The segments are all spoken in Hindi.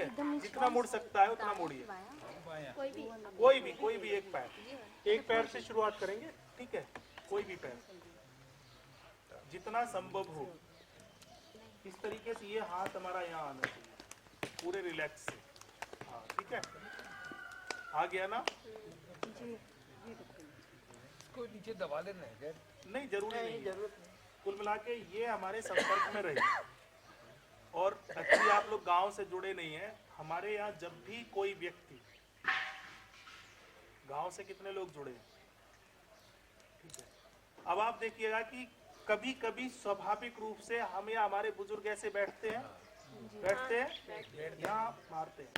है, जितना मुड़ सकता है उतना मुड़िए, कोई भी एक पैर से शुरुआत करेंगे, ठीक है, कोई भी पैर जितना संभव हो इस तरीके से। ये हाथ हमारा यहाँ आना चाहिए पूरे रिलैक्स से, हाँ ठीक है, आ गया ना? इसको नीचे दबा लेना है, नहीं जरूरी नहीं, जरूरत नहीं। कुल मिला के ये हमारे संपर्क में रहे। और एक्चुअली आप लोग गांव से जुड़े नहीं हैं, हमारे यहाँ जब भी कोई व्यक्ति, गांव से कितने लोग जुड़े हैं, ठीक है, अब आप देखिएगा कि कभी कभी स्वाभाविक रूप से हम या हमारे बुजुर्ग ऐसे बैठते हैं, यहाँ मारते हैं,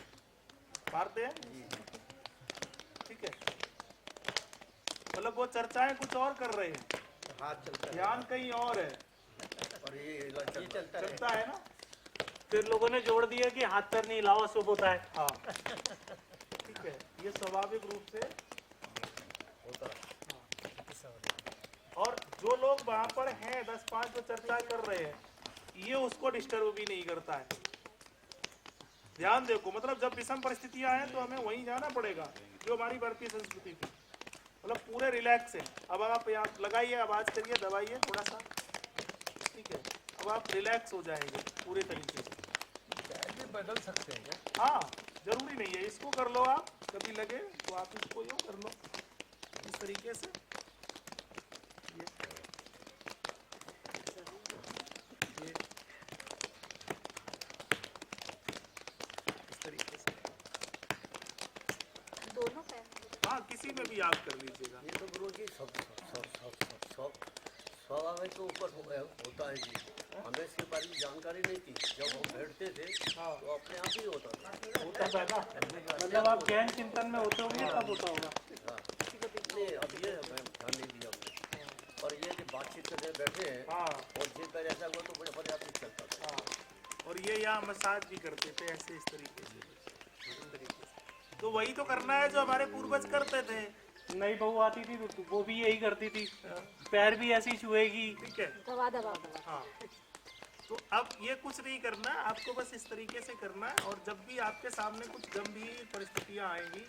ठीक है, मतलब वो चर्चाएं कुछ और कर रहे हैं, हाथ चलता है, ध्यान कहीं और है, और ये चलता है ना। फिर लोगों ने जोड़ दिया कि हाथ पैर नहीं हिलाओ शुभ होता है। हाँ ठीक है, ये स्वाभाविक रूप से होता है। और जो लोग वहां पर हैं 10-5 जो चर्चा कर रहे हैं, ये उसको डिस्टर्ब भी नहीं करता है। ध्यान देखो, मतलब जब विषम परिस्थितियां हैं तो हमें वहीं जाना पड़ेगा जो हमारी भारतीय संस्कृति थी, मतलब पूरे रिलैक्स है। अब आप यहाँ लगाइए, आवाज करिए, दबाइए थोड़ा सा, ठीक है, अब आप रिलैक्स हो जाएंगे पूरे तरीके से। बदल सकते हैं क्या? हाँ जरूरी नहीं है, इसको कर लो आप, कभी लगे तो आप इसको यूँ कर लो इस तरीके से, ये इस तरीके से दोनों पैर, हाँ किसी में भी आप कर लीजिएगा। ये तो गुरु जी स्वाभाविक के ऊपर होता है जी, हमें इसके बारे में जानकारी नहीं थी। जब हम बैठते थे तो अपने आप ही होता था ना, मतलब आप गहन चिंतन में होते होंगे तब होता होगा। हाँ, नहीं अब ये हमें ध्यान नहीं दिया हमने, और ये कि बातचीत करके बैठे हैं, हाँ और जे पैर ऐसा हुआ तो बड़े मजा नहीं चलता था। हाँ, और ये यहाँ मसाज भी करते थे ऐसे इस तरीके से, तो वही तो करना है जो हमारे पूर्वज करते थे। नई बहू आती थी तो वो भी यही करती थी, पैर भी ऐसी छुएगी, ठीक है, दबा हाँ। तो अब ये कुछ नहीं करना, आपको बस इस तरीके से करना है। और जब भी आपके सामने कुछ गंभीर परिस्थितियां आएंगी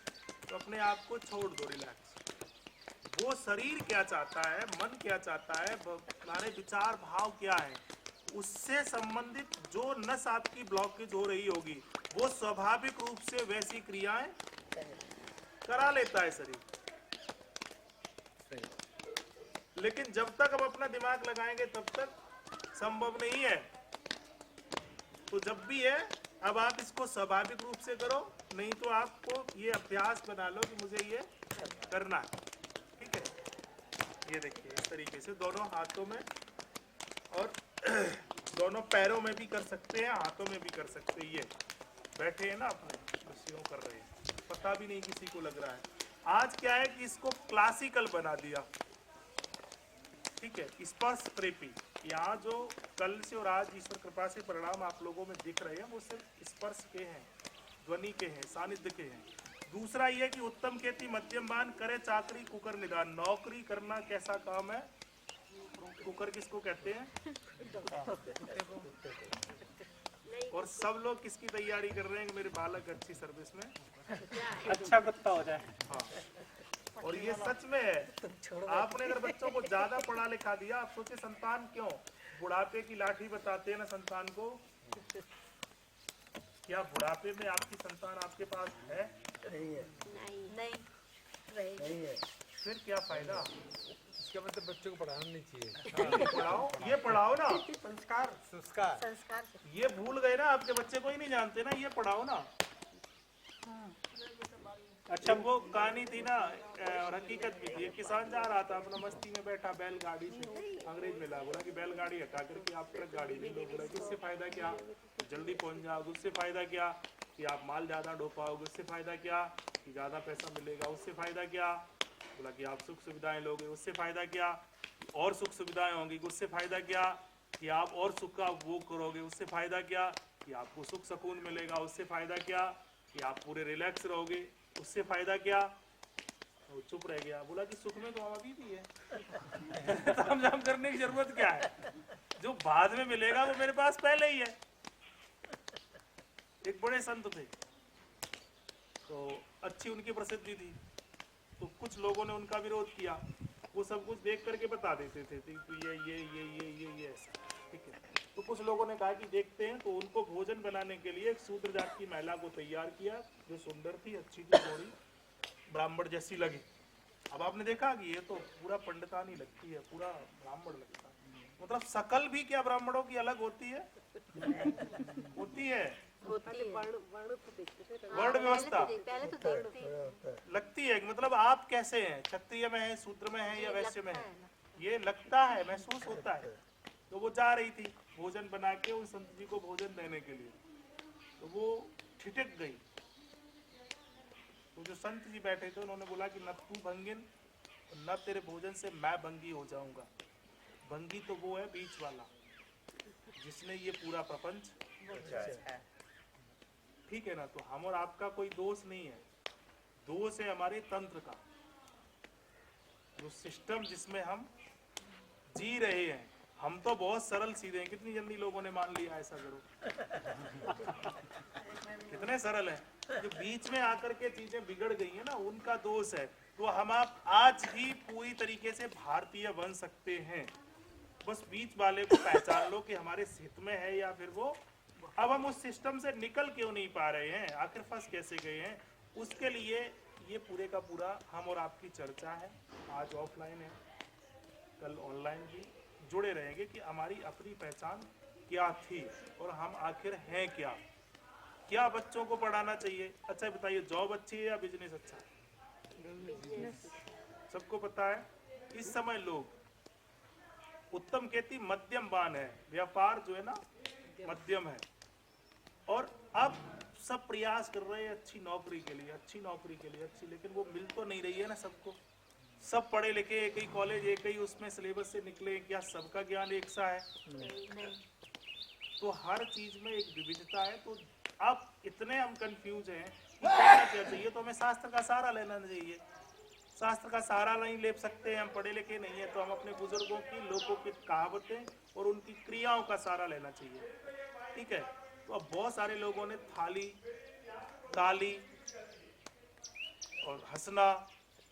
तो अपने आप को छोड़ दो, रिलैक्स। वो शरीर क्या चाहता है, मन क्या चाहता है, हमारे विचार भाव क्या है, उससे संबंधित जो नस आपकी ब्लॉकेज हो रही होगी वो स्वाभाविक रूप से वैसी क्रियाएं करा लेता है शरीर। लेकिन जब तक हम अपना दिमाग लगाएंगे तब तक संभव नहीं है। तो जब भी है, अब आप इसको स्वाभाविक रूप से करो, नहीं तो आपको ये अभ्यास बना लो कि मुझे ये करना है, ठीक है। ये देखिए इस तरीके से दोनों हाथों में और दोनों पैरों में भी कर सकते हैं, हाथों में भी कर सकते हैं। ये बैठे हैं ना अपने, बस यूं कर रहे हैं, पता भी नहीं किसी को लग रहा है। आज क्या है कि इसको क्लासिकल बना दिया, ठीक है, स्पर्श थेरेपी। यहाँ जो कल से और आज ईश्वर कृपा से परिणाम आप लोगों में दिख रहे हैं वो सिर्फ स्पर्श के हैं, ध्वनि के हैं, सानिध्य के हैं। दूसरा ये कि उत्तम खेती मध्यम बान करे चाकरी कुकर निदान। नौकरी करना कैसा काम है, कुकर किसको कहते हैं, और सब लोग किसकी तैयारी कर रहे हैं कि मेरे बालक अच्छी सर्विस में अच्छा कुत्ता हो जाए। हाँ, और ये सच में है। आपने अगर बच्चों को ज्यादा पढ़ा लिखा दिया, आप सोचे संतान क्यों बुढ़ापे की लाठी बताते हैं ना संतान को, क्या बुढ़ापे में आपकी संतान आपके पास है? नहीं है। फिर क्या फायदा? इसका मतलब बच्चों को पढ़ाना नहीं चाहिए। पढ़ाओ, ये पढ़ाओ ना, संस्कार ये भूल गए ना, आपके बच्चे को ही नहीं जानते ना, ये पढ़ाओ ना। अच्छा वो कहानी थी ना, और हकीकत भी थी। एक किसान जा रहा था अपना मस्ती में बैठा बैलगाड़ी से, अंग्रेज मिला, बोला कि बैलगाड़ी हटा करके आप ट्रक गाड़ी ले लो। बोला कि उससे फायदा क्या, जल्दी पहुंच जाओगे। उससे फायदा क्या कि आप माल ज्यादा ढो पाओगे। उससे फायदा क्या कि ज्यादा पैसा मिलेगा। उससे फायदा क्या, बोला कि आप सुख सुविधाएं लोगे। उससे फायदा क्या और सुख सुविधाएं होंगी। उससे फायदा क्या कि आप और सुख का वो करोगे। उससे फायदा क्या कि आपको सुख सुकून मिलेगा। उससे फायदा क्या कि आप पूरे रिलैक्स रहोगे। उससे फायदा क्या, वो चुप रह गया। बोला कि सुख में तो हम अभी भी है तामझाम करने की जरूरत क्या है, जो बाद में मिलेगा वो मेरे पास पहले ही है। एक बड़े संत थे, तो अच्छी उनकी प्रसिद्धि थी, तो कुछ लोगों ने उनका विरोध किया। वो सब कुछ देख करके बता देते थे तो ये ऐसा, ठीक है। तो कुछ लोगों ने कहा कि देखते हैं, तो उनको भोजन बनाने के लिए एक शूद्र जात की महिला को तैयार किया, जो सुंदर थी, अच्छी थी, गोरी, ब्राह्मण जैसी लगी। अब आपने देखा कि ये तो पूरा पंडितानी लगती है, पूरा ब्राह्मण लगता है। मतलब शकल भी क्या ब्राह्मणों की अलग होती है? होती है। वर्ण व्यवस्था लगती है, मतलब आप कैसे हैं, क्षत्रिय में है, शूद्र में है या वैश्य में है, ये लगता है, महसूस होता है। तो वो जा रही थी भोजन बना के उन संत जी को भोजन देने के लिए, तो वो ठिठक गई। तो जो संत जी बैठे थे उन्होंने बोला कि न तू भंगिन, न तेरे भोजन से मैं भंगी हो जाऊंगा। भंगी तो वो है बीच वाला, जिसने ये पूरा प्रपंच है, ठीक है ना। तो हम और आपका कोई दोष नहीं है, दोष है हमारे तंत्र का, जो सिस्टम जिसमें हम जी रहे हैं। हम तो बहुत सरल सीधे हैं, कितनी जल्दी लोगों ने मान लिया ऐसा करो। कितने सरल है, जो बीच में आकर के चीजें बिगड़ गई है ना, उनका दोष है। तो हम आप आज भी पूरी तरीके से भारतीय बन सकते हैं, बस बीच वाले को पहचान लो कि हमारे हित में है या फिर वो। अब हम उस सिस्टम से निकल क्यों नहीं पा रहे हैं, आखिर फंस कैसे गए हैं, उसके लिए ये पूरे का पूरा हम और आपकी चर्चा है। आज ऑफलाइन है, कल ऑनलाइन भी जुड़े रहेंगे कि हमारी अपनी पहचान क्या थी और हम आखिर हैं क्या। क्या बच्चों को पढ़ाना चाहिए? अच्छा बताइए, जॉब अच्छी है या बिजनेस अच्छा है? सबको पता है इस समय लोग उत्तम खेती मध्यम बान है, व्यापार जो है ना मध्यम है। और अब सब प्रयास कर रहे हैं अच्छी नौकरी के लिए, अच्छी नौकरी के लिए अच्छी, लेकिन वो मिल तो नहीं रही है ना सबको। सब पढ़े लिखे, एक ही कॉलेज, एक ही उसमें सिलेबस से निकले, क्या सबका ज्ञान एक सा है? नहीं। तो हर चीज में एक विविधता है। तो अब इतने हम कंफ्यूज हैं कि करना क्या चाहिए, तो हमें शास्त्र का सहारा लेना चाहिए। शास्त्र का सहारा नहीं ले सकते हैं, हम पढ़े लिखे नहीं है, तो हम अपने बुजुर्गों की, लोगों की कहावतें और उनकी क्रियाओं का सहारा लेना चाहिए, ठीक है। तो अब बहुत सारे लोगों ने थाली, ताली और हंसना,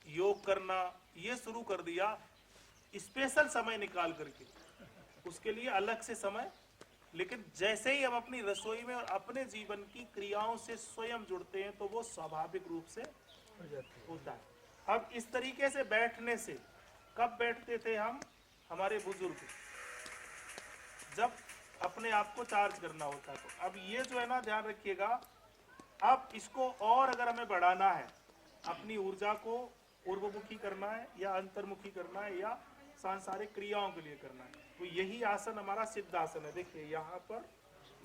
योग करना ये शुरू कर दिया, स्पेशल समय निकाल करके, उसके लिए अलग से समय। लेकिन जैसे ही हम अपनी रसोई में और अपने जीवन की क्रियाओं से स्वयं जुड़ते हैं, तो वो स्वाभाविक रूप से होता है। अब इस तरीके से बैठने से, कब बैठते थे हम, हमारे बुजुर्ग, जब अपने आप को चार्ज करना होता है। तो अब ये जो है ना, ध्यान रखिएगा, अब इसको और अगर हमें बढ़ाना है, अपनी ऊर्जा को पूर्वमुखी करना है या अंतर्मुखी करना है या सांसारिक क्रियाओं के लिए करना है, तो यही आसन हमारा सिद्धासन है। देखिए यहाँ पर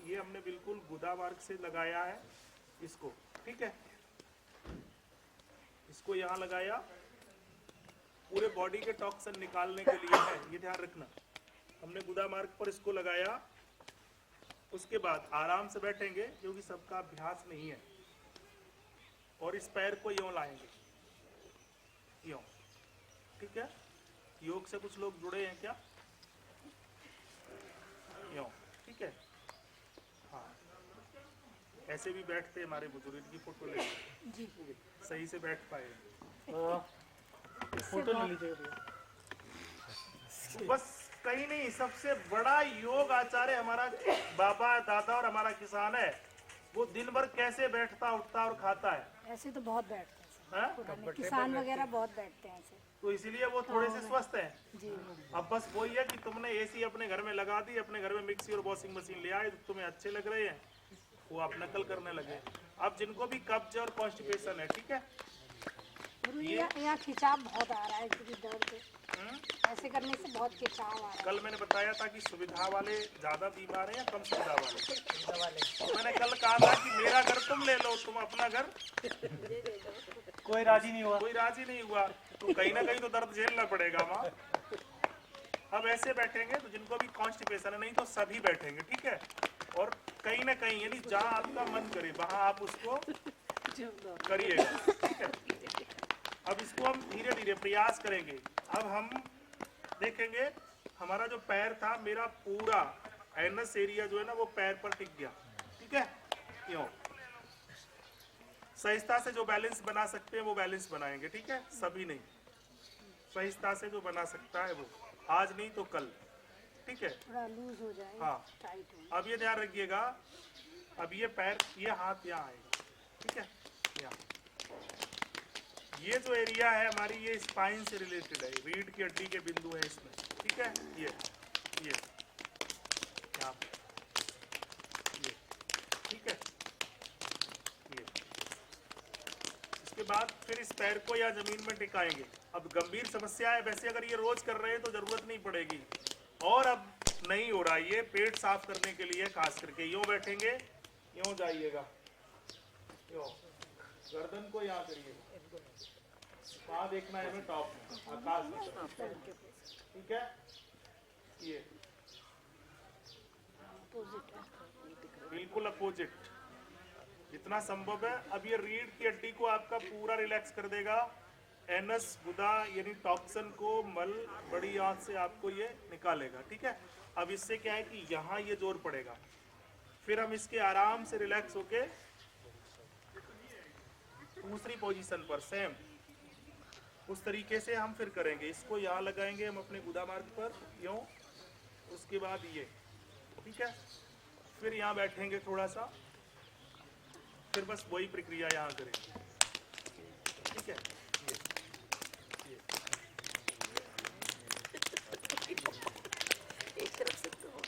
ये हमने बिल्कुल गुदा मार्ग से लगाया है इसको, ठीक है। इसको यहाँ लगाया, पूरे बॉडी के टॉक्सिन निकालने के लिए है, ये ध्यान रखना। हमने गुदा मार्ग पर इसको लगाया, उसके बाद आराम से बैठेंगे, क्योंकि सबका अभ्यास नहीं है। और इस पैर को यूं लाएंगे, यूं, ठीक है। योग से कुछ लोग जुड़े हैं क्या? यूं, ठीक है। हाँ, ऐसे भी बैठते हमारे बुजुर्ग की फोटो ले जी, सही से बैठ पाए। फोटो ले लीजिए। बस कहीं नहीं, सबसे बड़ा योग आचार्य हमारा बाबा दादा और हमारा किसान है। वो दिन भर कैसे बैठता उठता और खाता है। ऐसे तो बहुत बैठते हैं हाँ? किसान वगैरह बहुत बैठते हैं ऐसे, तो इसीलिए वो थोड़े से स्वस्थ हैं। जी। अब बस वही है कि तुमने एसी अपने घर में लगा दी, अपने घर में मिक्सी और वॉशिंग मशीन ले आए, तुम्हें अच्छे लग रहे हैं, वो आप नकल करने लगे। अब जिनको भी कब्ज और कॉन्स्टिपेशन है, ठीक है, यहाँ खिंचाव बहुत आ रहा है, क्योंकि दर्द ऐसे करने से बहुत खिंचाव आ रहा है। कल मैंने बताया था कि सुविधा वाले ज्यादा बीमार हैं या कम सुविधा वाले। तो मैंने कल कहा था कि मेरा घर तुम ले लो, तुम अपना घर, कोई राजी नहीं हुआ, कोई राजी नहीं हुआ, तो कहीं ना कहीं तो दर्द झेलना पड़ेगा वहाँ। अब ऐसे बैठेंगे, तो जिनको भी कॉन्स्टिपेशन है, नहीं तो सभी बैठेंगे, ठीक है। और कहीं ना कहीं, यानी जहाँ आपका मन करे वहाँ आप उसको करिएगा, ठीक है। अब इसको हम धीरे धीरे प्रयास करेंगे। अब हम देखेंगे, हमारा जो पैर था, मेरा पूरा एनस एरिया जो है ना, वो पैर पर टिक गया, ठीक है, यूं। सहजता से जो बैलेंस बना सकते हैं वो बैलेंस बनाएंगे, ठीक है, सभी नहीं। सहजता से जो बना सकता है वो, आज नहीं तो कल, ठीक है। थोड़ा लूज हो जाए, हाँ, टाइट हो। अब ये ध्यान रखिएगा, अब ये पैर, ये हाथ यहाँ आएगा, ठीक है, यहाँ। ये जो एरिया है हमारी, ये स्पाइन से रिलेटेड है, रीढ़ की हड्डी के बिंदु है इसमें, ठीक है। ये यहाँ पे, ये, ठीक है, ये। इसके बाद फिर इस पैर को या जमीन में टिकाएंगे। अब गंभीर समस्या है, वैसे अगर ये रोज कर रहे हैं तो जरूरत नहीं पड़ेगी, और अब नहीं हो रहा, ये पेट साफ करने के लिए खास करके यूं बैठेंगे, यूं जाइएगा, यूं गर्दन को यहाँ करिएगा, वहां देखना है हमें टॉप में, आकाश में, ठीक है। ये बिल्कुल अपोजिट, जितना संभव है। अब ये रीढ़ की हड्डी को आपका पूरा रिलैक्स कर देगा, एनस गुदा यानी टॉक्सिन को, मल, बड़ी आंत से आपको ये निकालेगा, ठीक है। अब इससे क्या है कि यहाँ ये जोर पड़ेगा, फिर हम इसके आराम से रिलैक्स होके दूसरी पोजीशन पर सेम उस तरीके से हम फिर करेंगे। इसको यहाँ लगाएंगे हम अपने गुदा मार्ग पर, यूं, उसके बाद ये, ठीक है, फिर यहाँ बैठेंगे थोड़ा सा, फिर बस वही प्रक्रिया यहाँ करेंगे, ठीक है। ये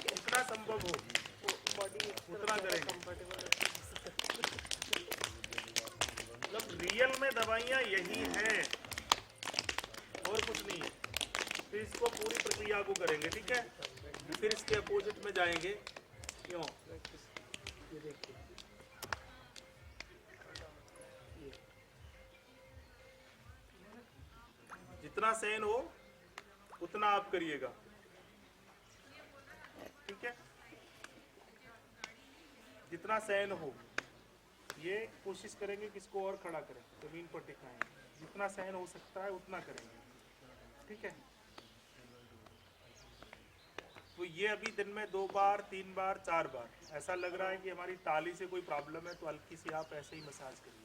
जितना संभव हो उतना करेंगे। मतलब रियल में दवाइयाँ यही हैं और कुछ नहीं है। फिर इसको पूरी प्रक्रिया को करेंगे, ठीक है। फिर इसके अपोजिट में जाएंगे, क्यों, ये देखिए, जितना सहन हो उतना आप करिएगा, ठीक है, जितना सहन हो। ये कोशिश करेंगे कि इसको और खड़ा करें, जमीन पर टिकाएं, जितना सहन हो सकता है उतना करेंगे, ठीक है। तो ये अभी दिन में 2 बार 3 बार 4 बार ऐसा लग रहा है कि हमारी ताली से कोई प्रॉब्लम है, तो हल्की सी आप ऐसे ही मसाज करिए।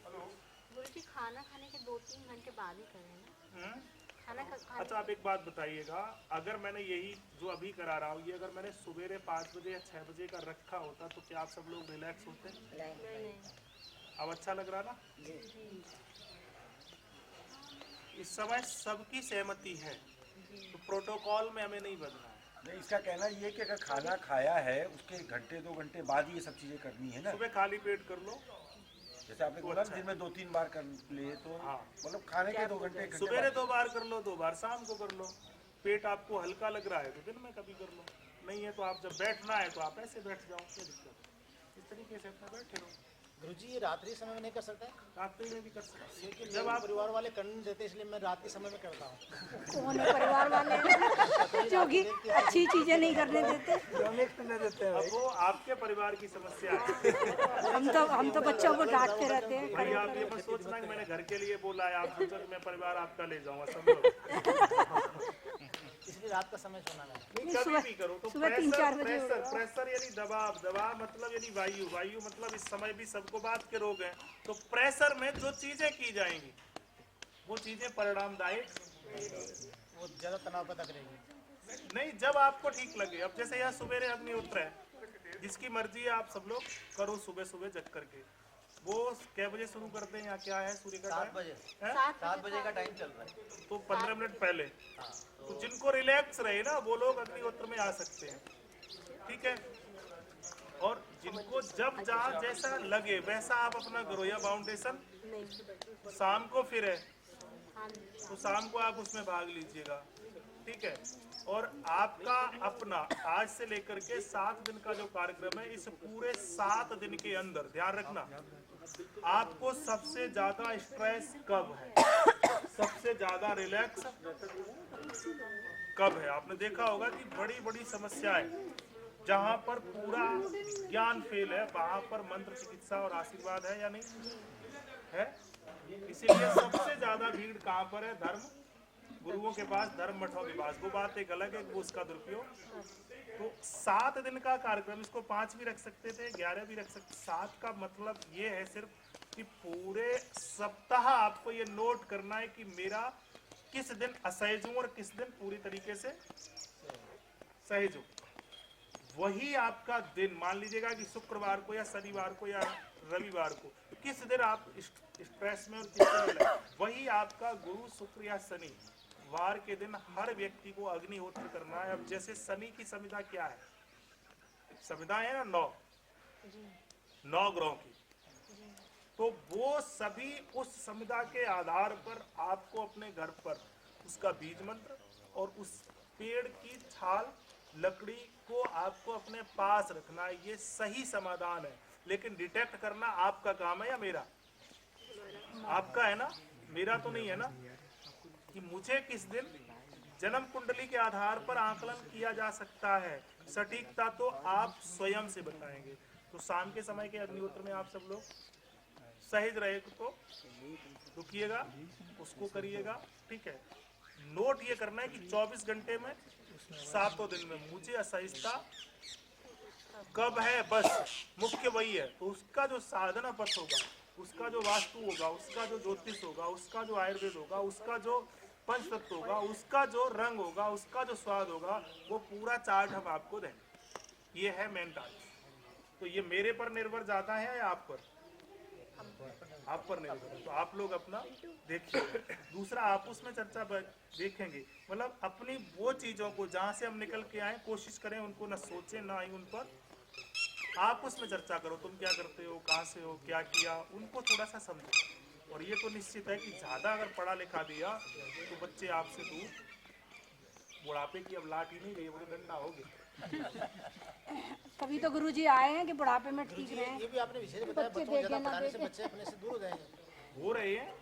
गुरुजी खाना खाने के 2-3 घंटे बाद ही करें ना? खाना अच्छा, आप एक बात बताइएगा, अगर मैंने यही जो अभी करा रहा हूँ, ये अगर मैंने सवेरे 5 बजे या 6 बजे का रखा होता तो क्या आप सब लोग रिलैक्स होते? नहीं। अब अच्छा लग रहा ना? इस समय सबकी सहमति है, तो प्रोटोकॉल में हमें नहीं बदलना है। नहीं, इसका कहना ये कि अगर खाना खाया है उसके घंटे 2 घंटे बाद ये सब चीजें करनी है ना। सुबह खाली पेट कर लो, जैसे आपने बोला दिन में 2-3 बार कर ले तो हाँ। मतलब खाने के 2 घंटे सवेरे 2 बार कर लो, 2 बार शाम को कर लो। पेट आपको हल्का लग रहा है तो दिन में कभी कर लो, नहीं है तो आप जब बैठना है तो आप ऐसे बैठ जाओ, क्या दिक्कत है। इस तरीके से अपना बैठे रहो। गुरुजी ये रात्रि समय में नहीं कर सकता है? रात्रि में भी कर सकते हैं, क्योंकि जब आप परिवार वाले करने नहीं देते, इसलिए मैं रात्रि समय में करता हूँ। कौन है परिवार वाले जो कि अच्छी चीजें नहीं करने देते? अब वो आपके परिवार की समस्या है। हम तो बच्चों को डांटते रहते हैं। भाई आप ये मत सोचना कि मैंने घर के लिए बोला है, आप सोचो कि मैं परिवार आपका ले जाऊंगा, समझो। इसलिए रात का समय सोना है। नहीं, कभी भी करो तो सुबह 3-4 बजे प्रेशर प्रेशर यानी दबाव, दबाव मतलब यानी वायु, वायु मतलब इस समय भी सबको बात के रोग हैं, तो प्रेशर में जो चीजें की जाएंगी वो चीजें परिणामदायक वो ज्यादा तनाव पैदा करेगी। नहीं, जब आपको ठीक लगे। अब जैसे यहाँ सुबेरे अग्निहोत्र है, जिसकी मर्जी है आप सब लोग करो सुबह सुबह जग करके। वो क्या बजे शुरू करते हैं, यहाँ क्या है सूर्य का 7 टाइम? बजे, हैं? 7 बजे का टाइम चल रहा है। तो 15 मिनट पहले, तो जिनको रिलैक्स रहे ना वो लोग अग्निहोत्र में आ सकते हैं, ठीक है। और जिनको जब जहाँ जैसा लगे वैसा आप अपना करो। या फाउंडेशन शाम को फिर है तो शाम को आप उसमें भाग लीजिएगा, ठीक है। और आपका अपना आज से लेकर के 7 दिन का जो कार्यक्रम है, इस पूरे 7 दिन के अंदर ध्यान रखना आपको सबसे ज्यादा स्ट्रेस कब है, सबसे ज्यादा रिलैक्स कब है। आपने देखा होगा कि बड़ी बड़ी समस्याएं जहां पर पूरा ज्ञान फेल है वहां पर मंत्र चिकित्सा और आशीर्वाद है या नहीं है। इसीलिए सबसे ज्यादा भीड़ कहां पर है, धर्म गुरुओं के पास, धर्म मठों के पास। वो बात एक अलग है, वो उसका दुरुपयोग। तो 7 दिन का कार्यक्रम, इसको 5 भी रख सकते थे, 11 भी रख सकते। 7 का मतलब ये है सिर्फ कि पूरे सप्ताह आपको ये नोट करना है कि मेरा किस दिन असहज हूं और किस दिन पूरी तरीके से सहज हूं। वही आपका दिन, मान लीजिएगा कि शुक्रवार को या शनिवार को या रविवार को, तो किस दिन आप स्ट्रेस में और किस दिन नहीं, वही आपका गुरु शुक्र या शनि वार के दिन हर व्यक्ति को अग्निहोत्र करना है। अब जैसे शनि की संविधा क्या है, संविधा है ना 9 ग्रहों की, तो वो सभी उस संविधा के आधार पर आपको अपने घर पर उसका बीज मंत्र और उस पेड़ की छाल लकड़ी को आपको अपने पास रखना है। ये सही समाधान है, लेकिन डिटेक्ट करना आपका काम है या मेरा? आपका है ना, मेरा तो नहीं है ना, कि मुझे किस दिन जन्म कुंडली के आधार पर आकलन किया जा सकता है। सटीकता तो आप स्वयं से बताएंगे। तो शाम के समय के अग्निहोत्र में आप सब लोग सहज रहे तो रुकिएगा, उसको करिएगा, ठीक है। नोट ये करना है कि 24 घंटे में 7 दिन में मुझे असहजता कब है, बस मुख्य वही है। तो उसका जो साधना पथ होगा, उसका जो वास्तु होगा, उसका जो ज्योतिष होगा, उसका जो आयुर्वेद होगा, उसका जो पंचतत्व होगा, उसका जो रंग होगा, उसका जो स्वाद होगा, वो पूरा चार्ट हम आपको देंगे। ये है मेन टारगेट। तो ये मेरे पर निर्भर ज्यादा है या आप पर? आप पर निर्भर है। तो आप लोग अपना देखिए। दूसरा, आप उसमें चर्चा देखेंगे, मतलब अपनी वो चीजों को जहां से हम निकल के आए कोशिश करें उनको ना सोचें ना ही उन पर आप उसमें चर्चा करो। तुम क्या करते हो, कहाँ से हो, क्या किया, उनको थोड़ा सा समझो। और ये तो निश्चित है कि ज्यादा अगर पढ़ा लिखा दिया तो बच्चे आपसे दूर, बुढ़ापे की अब लाठी नहीं रही, वो तो डंडा हो गया। कभी तो गुरुजी आए हैं कि बुढ़ापे में ठीक रहे। ये भी आपने विशेष बताया, बच्चे बच्चों को देखे ज्यादा ना पढ़ाने से देखे। बच्चे अपने से दूर हो जाएंगे। हो रहे हैं।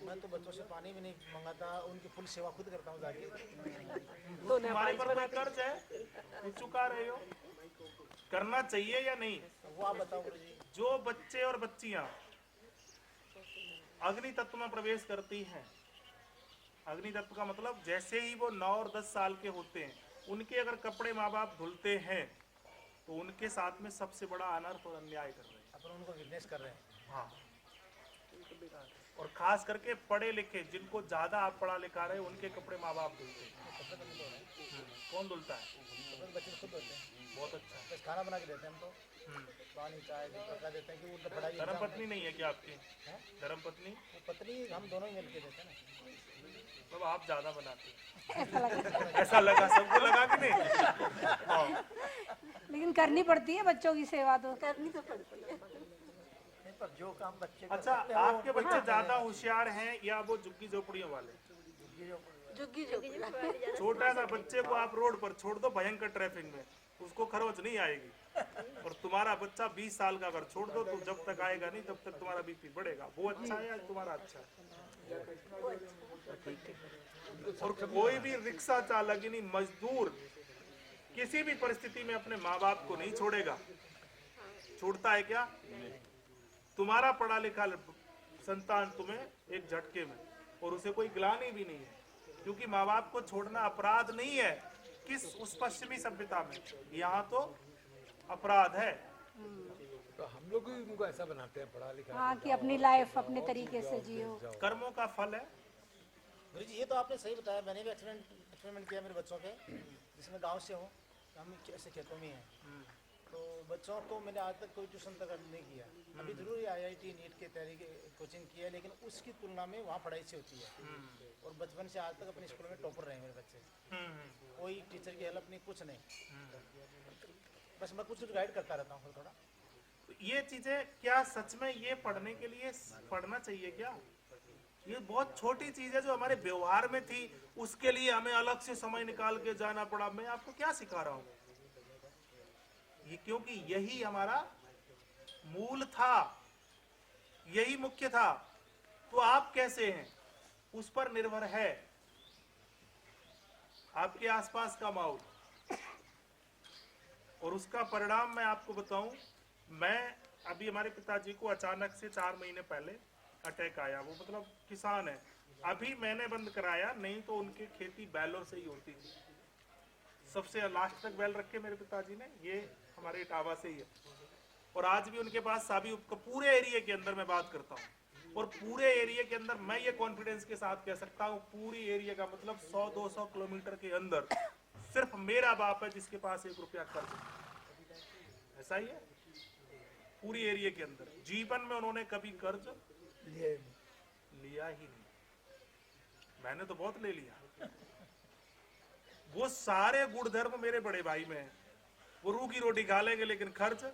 मैं तो बच्चों से पानी भी नहीं मंगाता, उनकी फुल सेवा खुद करता हूँ जाके। तुम्हारे पर कोई कर्ज है, तुम चुका रहे हो, करना चाहिए या नहीं? वो आप बताओ गुरुजी। जो बच्चे और बच्चियां अग्नि तत्व में प्रवेश करती हैं, अग्नि तत्व का मतलब जैसे ही वो 9 और 10 साल के होते हैं, उनके अगर कपड़े माँ बाप धुलते हैं तो उनके साथ में सबसे बड़ा अनर्थ और अन्याय कर रहे हैं। अपन उनको विटनेस कर रहे हैं। हाँ, और खास करके पढ़े लिखे जिनको ज्यादा आप पढ़ा लिखा रहे, उनके कपड़े माँ बाप धुलते हैं। कौन धुलता है? अपन बच्चे खुद होते हैं। बहुत अच्छा। बस खाना बना के देते हैं हम तो, पानी चाय पका देते हैं कि उनका पढ़ाई। धर्म पत्नी नहीं है क्या आपकी? धर्म पत्नी? वो पत्नी हम दोनों ही मिलके देते हैं ना। मतलब आप ज्यादा बनाते हैं। ऐसा लगा। ऐसा लगा, सबको लगा कि नहीं? हाँ। लेकिन करनी पड़ती है बच्चों की सेवा, तो करनी तो पड़ती है। पर जो काम बच्चे अच्छा, आपके बच्चे ज्यादा होशियार हैं या वो झुग्गी झोपड़ियों वाले? जुग्गी जुग्गी छोटा सा बच्चे को आप रोड पर छोड़ दो भयंकर ट्रैफिक में, उसको खरोच नहीं आएगी। और तुम्हारा बच्चा 20 साल का अगर छोड़ दो तो जब तक आएगा नहीं तब तक तुम्हारा बीपी बढ़ेगा। वो अच्छा है या तुम्हारा अच्छा है? और कोई भी रिक्शा चालक यानी मजदूर किसी भी परिस्थिति में अपने माँ बाप को नहीं छोड़ेगा। छोड़ता है क्या? तुम्हारा पढ़ा लिखा संतान तुम्हें एक झटके में, और उसे कोई ग्लानि भी नहीं है, क्योंकि माँ बाप को छोड़ना अपराध नहीं है। किस उस पश्चिमी सभ्यता में, यहाँ तो अपराध है। तो हम लोग भी उनको ऐसा बनाते हैं पढ़ा लिखा। हाँ कि अपनी लाइफ अपने तरीके से जियो। कर्मों का फल है। गुरुजी ये तो आपने सही बताया। मैंने भी एक्सपेरिमेंट किया मेरे बच्चों के, जिसमें गांव से हूँ, हम ऐसे खेतों में हैं। तो बच्चों को मैंने आज तक कोई ट्यूशन तक नहीं किया। अभी जरूर IIT नीट के तरीके कोचिंग किया, लेकिन उसकी तुलना में वहाँ पढ़ाई अच्छी होती है। और बचपन से आज तक अपने स्कूल में टॉपर रहे मेरे बच्चे। कोई टीचर की हेल्प नहीं, कुछ नहीं, बस मैं कुछ गाइड करता रहता हूँ थोड़ा। ये चीजें क्या सच में ये पढ़ने के लिए पढ़ना चाहिए क्या? ये बहुत छोटी चीज है जो हमारे व्यवहार में थी, उसके लिए हमें अलग से समय निकाल के जाना पड़ा। मैं आपको क्या सिखा रहा हूँ? ये क्योंकि यही हमारा मूल था, यही मुख्य था। तो आप कैसे हैं उस पर निर्भर है आपके आसपास का माहौल। और उसका परिणाम मैं आपको बताऊं, मैं अभी हमारे पिताजी को अचानक से 4 महीने पहले अटैक आया। वो मतलब किसान है, अभी मैंने बंद कराया, नहीं तो उनकी खेती बैलों से ही होती थी। सबसे लास्ट तक बैल रखे मेरे पिताजी ने, ये हमारे इटावा से ही है। और आज भी उनके पास सभी पूरे एरिया के अंदर मैं बात करता हूँ, और पूरे एरिया के अंदर मैं ये कॉन्फिडेंस के साथ कह सकता हूँ, पूरी एरिया का मतलब 100-200 किलोमीटर के अंदर सिर्फ मेरा बाप है जिसके पास 1 रुपया कर्ज है। ऐसा ही है पूरी एरिया के अंदर। जीवन में उन्होंने कभी कर्ज लिया ही नहीं। मैंने तो बहुत ले लिया। वो सारे गुणधर्म मेरे बड़े भाई में है। वो रूखी रोटी खा लेंगे लेकिन खर्च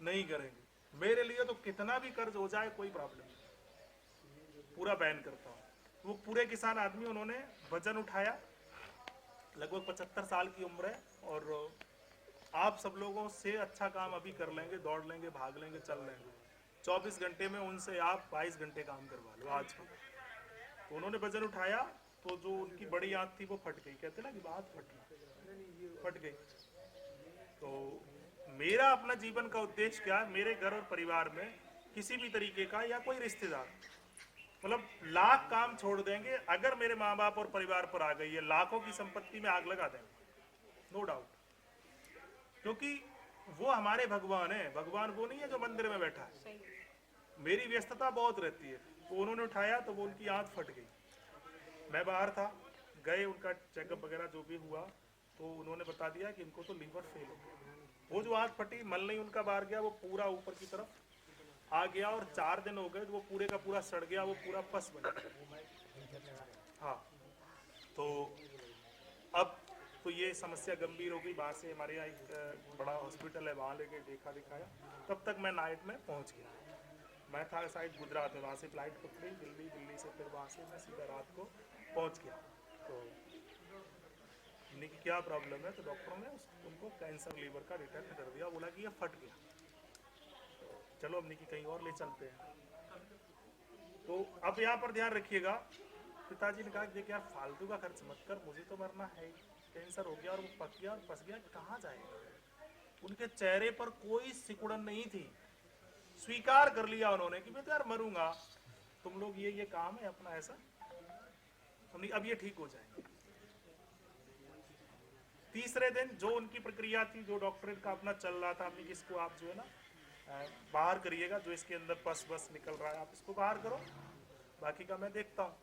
नहीं करेंगे। मेरे लिए तो कितना भी कर्ज हो जाए कोई प्रॉब्लम नहीं, पूरा बैन करता हूँ। वो पूरे किसान आदमी, उन्होंने वजन उठाया, लगभग 75 साल की उम्र है, और आप सब लोगों से अच्छा काम अभी कर लेंगे, दौड़ लेंगे, भाग लेंगे, चल लेंगे। 24 घंटे में उनसे आप 22 घंटे काम करवा लो आज का। तो उन्होंने वजन उठाया तो जो उनकी बड़ी आंत थी वो फट गई। कहते ना कि बात फट गई। तो मेरा अपना जीवन का उद्देश्य क्या है, मेरे घर और परिवार में किसी भी तरीके का या कोई रिश्तेदार, मतलब लाख काम छोड़ देंगे, अगर मेरे माँ बाप और परिवार पर आ गई है, लाखों की संपत्ति में आग लगा देंगे, नो डाउट। क्योंकि वो हमारे भगवान है। भगवान वो नहीं है जो मंदिर में बैठा है। मेरी व्यस्तता बहुत रहती है। तो उन्होंने उठाया तो वो उनकी आंत फट गई। मैं बाहर था, गए, उनका चेकअप वगैरह जो भी हुआ तो उन्होंने बता दिया कि इनको तो लीवर फेल हो गया। वो जो आंत फटी, मल नहीं उनका बाहर गया, वो पूरा ऊपर की तरफ आ गया, और 4 दिन हो गए तो वो पूरे का पूरा सड़ गया, वो पूरा पस बन गया। हाँ, तो अब तो ये समस्या गंभीर हो गई। वहाँ से हमारे यहाँ एक बड़ा हॉस्पिटल है, वहाँ लेके देखा दिखाया। तब तक मैं नाइट में पहुँच गया। मैं था शायद गुजरात में, वहाँ से फ्लाइट पकड़ी दिल्ली, दिल्ली से फिर वहाँ से मैं सीधा रात को पहुँच गया। तो हमने कि क्या प्रॉब्लम है, तो डॉक्टरों ने उनको कैंसर लीवर का डिटेक्ट कर दिया। बोला कि ये फट गया, चलो हमने कि कहीं और ले चलते हैं। तो अब यहाँ पर ध्यान रखिएगा, पिताजी ने कहा कि यार फालतू का खर्च मत कर, मुझे तो मरना है, कैंसर हो गया और वो पक गया और फंस गया, कहाँ जाएगा। उनके चेहरे पर कोई सिकुड़न नहीं थी। स्वीकार कर लिया उन्होंने कि मैं तो यार मरूंगा, तुम लोग ये काम है अपना ऐसा, हमने अब ये ठीक हो जाएंगे। तीसरे दिन जो उनकी प्रक्रिया थी, जो डॉक्टरेट का अपना चल रहा था, हमने इसको आप जो है ना बाहर करिएगा, जो इसके अंदर पस बस निकल रहा है आप इसको बाहर करो, बाकी का मैं देखता हूँ।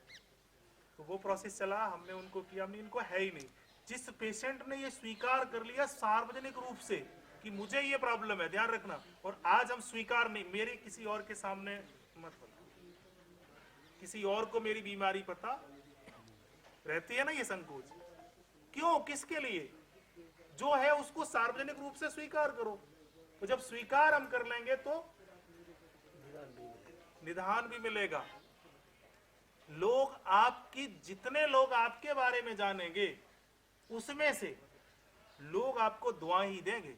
तो वो प्रोसेस चला, हमने उनको किया, हमने इनको है ही नहीं। जिस पेशेंट ने ये स्वीकार कर लिया सार्वजनिक रूप से कि मुझे ये प्रॉब्लम है, ध्यान रखना, और आज हम स्वीकार नहीं, मेरी किसी और के सामने मत पता, किसी और को मेरी बीमारी पता रहती है ना, ये संकोच क्यों, किसके लिए, जो है उसको सार्वजनिक रूप से स्वीकार करो। तो जब स्वीकार हम कर लेंगे तो निदान भी मिलेगा। लोग आपकी, जितने लोग आपके बारे में जानेंगे उसमें से लोग आपको दुआ ही देंगे।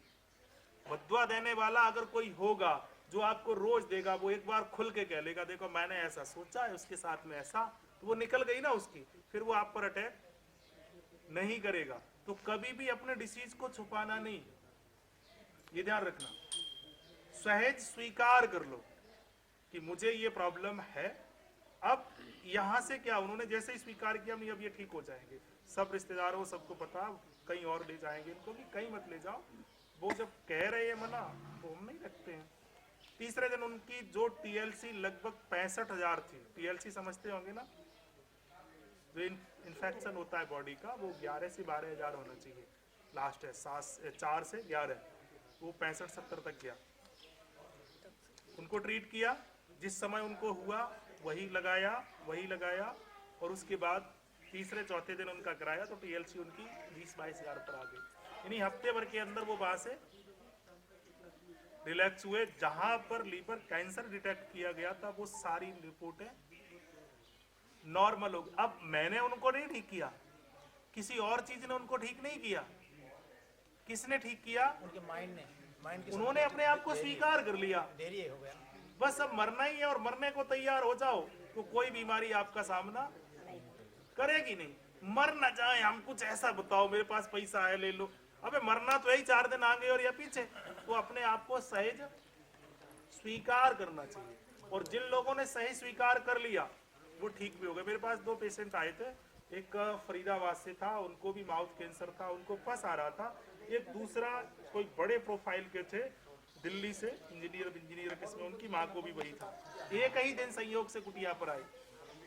बद्दुआ देने वाला अगर कोई होगा जो आपको रोज देगा, वो एक बार खुल के कह लेगा देखो मैंने ऐसा सोचा है, उसके साथ में ऐसा, तो वो निकल गई ना उसकी, फिर वो आप पर अटैक नहीं करेगा। तो कभी भी अपने डिसीज को छुपाना नहीं, ये ध्यान रखना। सहज स्वीकार कर लो कि मुझे ये प्रॉब्लम है। अब यहां से क्या, उन्होंने जैसे ही स्वीकार किया, हम अब ये ठीक हो जाएंगे, सब रिश्तेदारों सबको पता, कहीं और ले जाएंगे इनको कि कहीं मत ले जाओ। वो जब कह रहे हैं मना, तो हम नहीं रखते हैं। तीसरे दिन उनकी जो टीएलसी लगभग 65,000 थी, टीएलसी समझते होंगे ना, जो इन्फेक्शन होता है बॉडी का, वो 11 से 12,000 होना चाहिए, लास्ट है 4 से 11, वो 65-70 तक गया। उनको ट्रीट किया, जिस समय उनको हुआ वही लगाया, और उसके बाद तीसरे चौथे दिन उनका कराया तो टीएलसी उनकी 20-22,000 पर आ गई। यानी हफ्ते भर के अंदर वो वहां से रिलैक्स हुए। जहां पर लीवर कैंसर डिटेक्ट किया गया था वो सारी रिपोर्टें नॉर्मल हो गई। अब मैंने उनको नहीं ठीक किया, किसी और चीज ने उनको ठीक नहीं किया। किसने ठीक किया? उनके माइंड ने, उन्होंने अपने आप को स्वीकार कर लिया, देरी हो गया, बस अब मरना ही है और मरने को तैयार हो जाओ, तो कोई बीमारी आपका सामना करेगी नहीं। मर ना जाए हम, कुछ ऐसा बताओ, मेरे पास पैसा है ले लो, अबे मरना तो यही 4 दिन आगे और या पीछे। तो अपने आप को सहज स्वीकार करना चाहिए, और जिन लोगों ने सही स्वीकार कर लिया वो ठीक भी हो गए। मेरे पास 2 पेशेंट आए थे, एक फरीदाबाद से था, उनको भी माउथ कैंसर था, उनको पस आ रहा था। एक दूसरा कोई बड़े प्रोफाइल के थे दिल्ली से, इंजीनियर किसमें, उनकी माँ को भी वही था। एक ही दिन संयोग से कुटिया पर आई।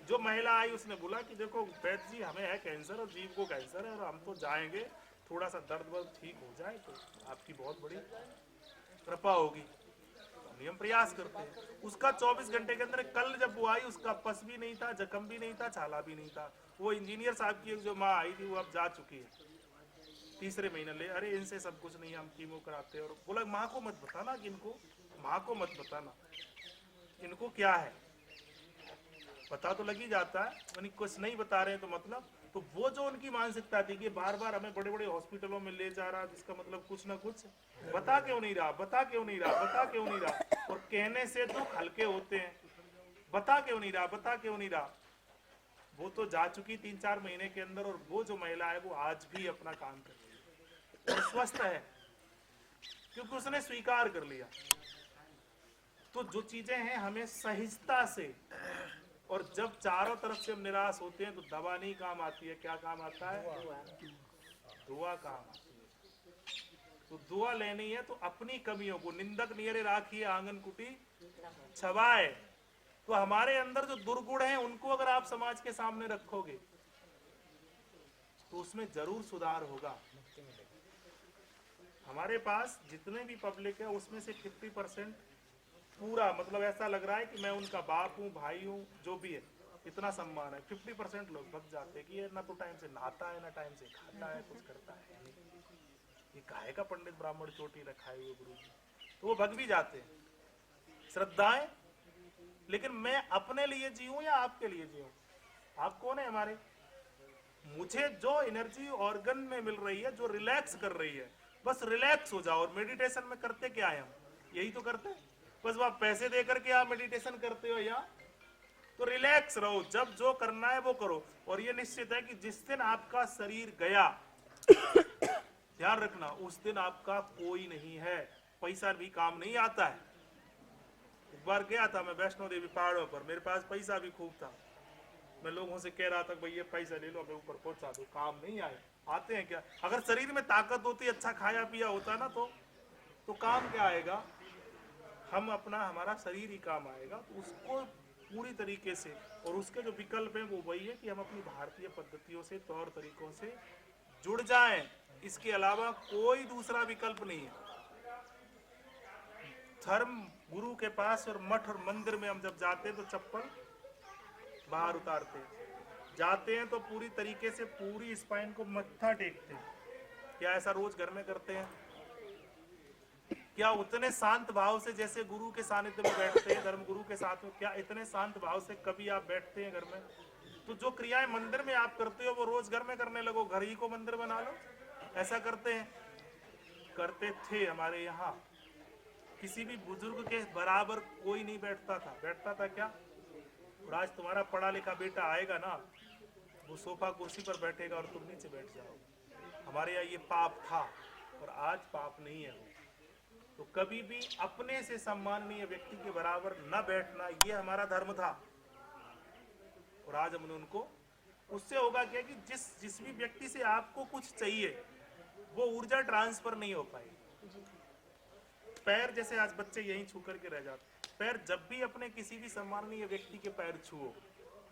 जो महिला आई उसने बोला कि देखो वैद्य जी हमें है कैंसर और जीव को कैंसर है और हम तो जाएंगे, थोड़ा सा दर्द वर्द ठीक हो जाए तो आपकी बहुत बड़ी कृपा होगी, हम प्रयास करते हैं। उसका 24 घंटे के अंदर, कल जब वो आई उसका पस भी नहीं था, जख्म भी नहीं था, छाला भी नहीं था। वो इंजीनियर साहब की जो माँ आई थी वो अब जा चुकी है, तीसरे महीने ले। अरे इनसे सब कुछ नहीं, हम कीमो कराते हैं। और बोला माँ को मत बताना, कि इनको माँ को मत बताना इनको क्या है, पता तो लग ही जाता है, यानी कुछ नहीं बता रहे हैं तो मतलब। तो वो जो उनकी मानसिकता थी कि बार बार हमें बड़े बड़े हॉस्पिटलों में ले जा रहा, जिसका मतलब कुछ ना कुछ बता क्यों नहीं रहा, बता क्यों नहीं रहा, बता क्यों नहीं रहा। और कहने से दुख हल्के होते हैं, बता क्यों नहीं रहा, बता क्यों नहीं रहा। वो तो जा चुकी 3-4 महीने के अंदर, और वो जो महिला है वो आज भी अपना काम कर रही है और स्वस्थ है, क्योंकि उसने स्वीकार कर लिया। तो जो चीजें हैं हमें सहजता से, और जब चारों तरफ से हम निराश होते हैं तो दवा नहीं काम आती है, क्या काम आता है, दुआ काम आती है। तो दुआ लेनी है तो अपनी कमियों को, निंदक नियरे राखिए आंगन कुटी छवाए। तो हमारे अंदर जो दुर्गुण हैं उनको अगर आप समाज के सामने रखोगे तो उसमें जरूर सुधार होगा। हमारे पास जितने भी पब्लिक है उसमें से 50% पूरा मतलब ऐसा लग रहा है कि मैं उनका बाप हूँ, भाई हूँ, जो भी है, इतना सम्मान है। 50% लोग भग जाते हैं कि ये ना तो टाइम से नहाता है, ना टाइम से खाता है, कुछ करता है नहीं। ये काहे का पंडित ब्राह्मण चोटी रखा है ये गुरु जी, तो वो भग भी जाते हैं श्रद्धाएं। लेकिन मैं अपने लिए जीऊं या आपके लिए जीऊं? आप कौन है हमारे? मुझे जो एनर्जी ऑर्गन में मिल रही है, जो रिलैक्स कर रही है, बस रिलैक्स हो जाओ। और मेडिटेशन में करते क्या है हम? यही तो करते हैं। बस आप पैसे दे करके आप मेडिटेशन करते हो या तो रिलैक्स रहो, जब जो करना है वो करो। और ये निश्चित है कि जिस दिन आपका शरीर गया, ध्यान रखना, उस दिन आपका कोई नहीं है, पैसा भी काम नहीं आता है। एक बार गया था मैं वैष्णो देवी पहाड़ों पर, मेरे पास पैसा भी खूब था। मैं लोगों से कह रहा था भाई ये पैसा ले लो, हमें ऊपर पहुंचा दो, काम नहीं आए। आते हैं क्या? अगर शरीर में ताकत होती, अच्छा खाया पिया होता ना तो काम क्या आएगा? हम अपना, हमारा शरीर ही काम आएगा। तो उसको पूरी तरीके से, और उसके जो विकल्प हैं वो वही है कि हम अपनी भारतीय पद्धतियों से, तौर तरीकों से जुड़ जाएं। इसके अलावा कोई दूसरा विकल्प नहीं है। धर्म गुरु के पास और मठ और मंदिर में हम जब जाते हैं तो चप्पल बाहर उतारते हैं, जाते हैं तो पूरी तरीके से पूरी स्पाइन को मत्था टेकते हैं। क्या ऐसा रोज घर में करते हैं? क्या उतने शांत भाव से जैसे गुरु के सानिध्य में बैठते हैं, धर्म गुरु के साथ में, क्या इतने शांत भाव से कभी आप बैठते हैं घर में? तो जो क्रियाएं मंदिर में आप करते हो वो रोज घर में करने लगो, घर ही को मंदिर बना लो। ऐसा करते हैं, करते थे हमारे यहाँ। किसी भी बुजुर्ग के बराबर कोई नहीं बैठता था। बैठता था क्या? और आज तुम्हारा पढ़ा लिखा बेटा आएगा ना, वो सोफा कुर्सी पर बैठेगा और तुम नीचे बैठ जाओ। हमारे यहाँ ये पाप था और आज पाप नहीं है। तो कभी भी अपने से सम्माननीय व्यक्ति के बराबर न बैठना, ये हमारा धर्म था। और आज हमने उनको, उससे होगा क्या कि जिस भी व्यक्ति से आपको कुछ चाहिए वो ऊर्जा ट्रांसफर नहीं हो पाई। पैर जैसे आज बच्चे यहीं छू करके रह जाते, पैर जब भी अपने किसी भी सम्माननीय व्यक्ति के पैर छुओ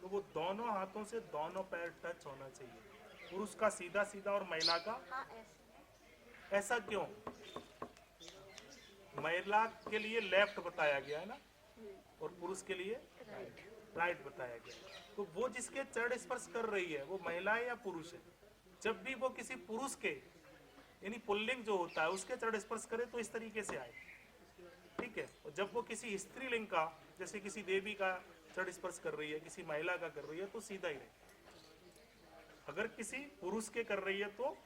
तो वो दोनों हाथों से दोनों पैर टच होना चाहिए। पुरुष का सीधा सीधा और महिला का ऐसा क्यों? महिला के लिए लेफ्ट बताया गया है ना, और पुरुष के लिए राइट बताया गया। तो वो जिसके चरण स्पर्श कर रही है वो महिला है या पुरुष है? जब भी वो किसी पुरुष के, यानी पुल्लिंग जो होता है, उसके चरण स्पर्श करे तो इस तरीके से आए, ठीक है। और जब वो किसी स्त्रीलिंग का, जैसे किसी देवी का चरण स्पर्श कर रही है, किसी महिला का कर रही है, तो सीधा ही रहे। अगर किसी पुरुष के कर रही है तो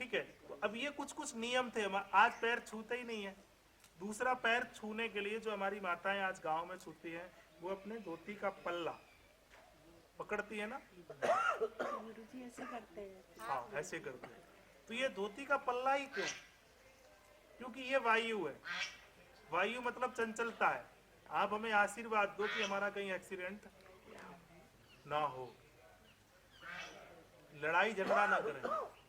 ठीक है। तो अब ये कुछ कुछ नियम थे, आज पैर छूते ही नहीं है। दूसरा पैर छूने के लिए जो हमारी माताएं आज गांव में छूती हैं, वो अपने धोती का पल्ला पकड़ती है ना, गुरुजी ऐसे करते हैं। हाँ ऐसे करते हैं। तो ये धोती का पल्ला ही क्यों? क्योंकि ये वायु है। वायु मतलब चंचलता है। आप हमें आशीर्वाद दो कि हमारा कहीं एक्सीडेंट ना हो, लड़ाई झगड़ा ना करें,